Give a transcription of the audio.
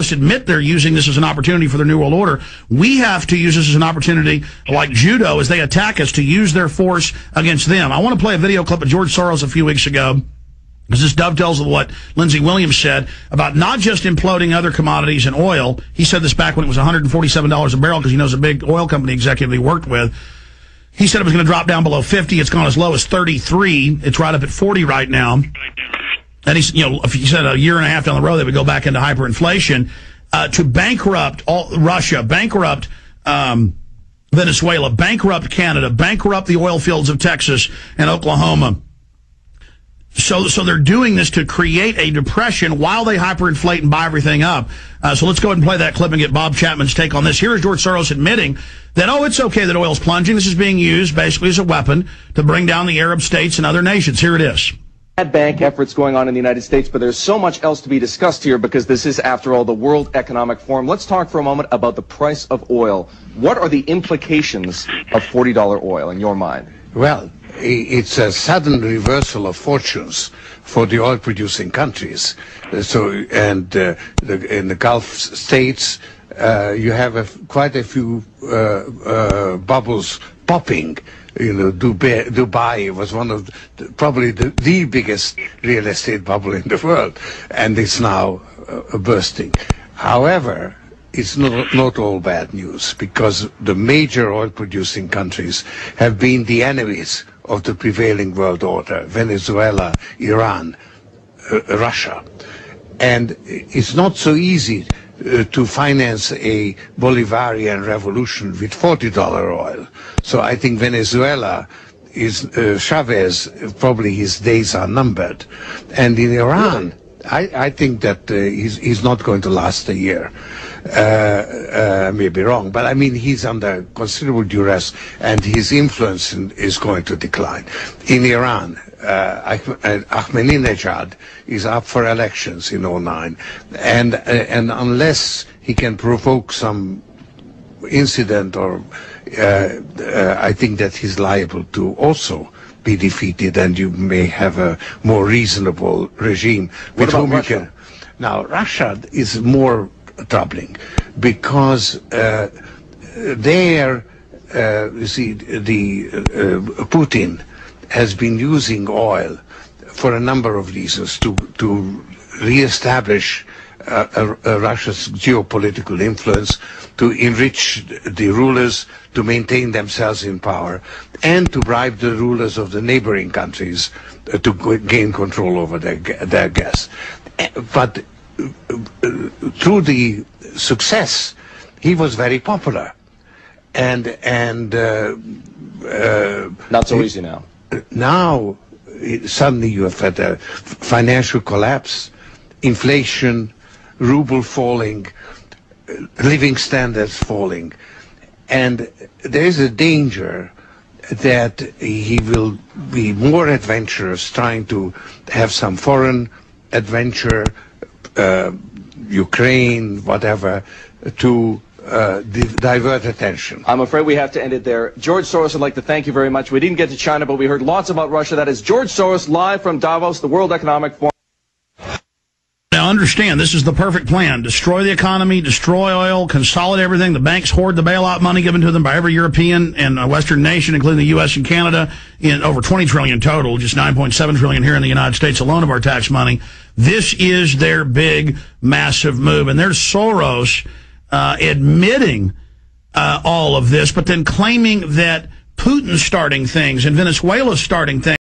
globalists admit they're using this as an opportunity for their New World Order. We have to use this as an opportunity, like judo, as they attack us, to use their force against them. I want to play a video clip of George Soros a few weeks ago, because this dovetails with what Lindsey Williams said about not just imploding other commodities and oil. He said this back when it was $147 a barrel, because he knows a big oil company executive he worked with. He said it was going to drop down below 50. It's gone as low as 33. It's right up at 40 right now. And if he said a year and a half down the road, they would go back into hyperinflation. To bankrupt Russia, bankrupt Venezuela, bankrupt Canada, bankrupt the oil fields of Texas and Oklahoma. So they're doing this to create a depression while they hyperinflate and buy everything up. So let's go ahead and play that clip and get Bob Chapman's take on this. Here is George Soros admitting that, it's okay that oil's plunging. This is being used basically as a weapon to bring down the Arab states and other nations. Here it is. Bank efforts going on in the United States, but there's so much else to be discussed here because this is, after all, the World Economic Forum. Let's talk for a moment about the price of oil. What are the implications of $40 oil in your mind? Well, it's a sudden reversal of fortunes for the oil-producing countries. In the Gulf states, you have quite a few bubbles popping. Dubai was one of probably the biggest real estate bubble in the world, and it's now bursting. However, it's not all bad news, because the major oil-producing countries have been the enemies of the prevailing world order: Venezuela, Iran, Russia. And it's not so easy to finance a Bolivarian revolution with $40 oil. So I think Venezuela is Chavez, probably his days are numbered. And in Iran, I think that he's not going to last a year. I may be wrong, but I mean, he's under considerable duress, and his influence is going to decline. In Iran, Ahmadinejad is up for elections in 2009, and unless he can provoke some incident, or I think that he's liable to also be defeated, and you may have a more reasonable regime with whom you can. Now, Russia is more troubling, because you see, Putin has been using oil for a number of reasons to re-establish Russia's geopolitical influence, to enrich the rulers, to maintain themselves in power, and to bribe the rulers of the neighboring countries to gain control over their gas. But through the success, he was very popular, and not so easy now. Now, suddenly you have had a financial collapse, inflation, ruble falling, living standards falling, and there is a danger that he will be more adventurous, trying to have some foreign adventure, Ukraine, whatever, to divert attention. I'm afraid we have to end it there. George Soros, I'd like to thank you very much. We didn't get to China, but we heard lots about Russia. That is George Soros, live from Davos, the World Economic Forum. Now, understand, this is the perfect plan. Destroy the economy, destroy oil, consolidate everything. The banks hoard the bailout money given to them by every European and Western nation, including the U.S. and Canada, in over $20 trillion total, just $9.7 trillion here in the United States alone of our tax money. This is their big, massive move. And there's Soros admitting all of this, but then claiming that Putin's starting things and Venezuela's starting things.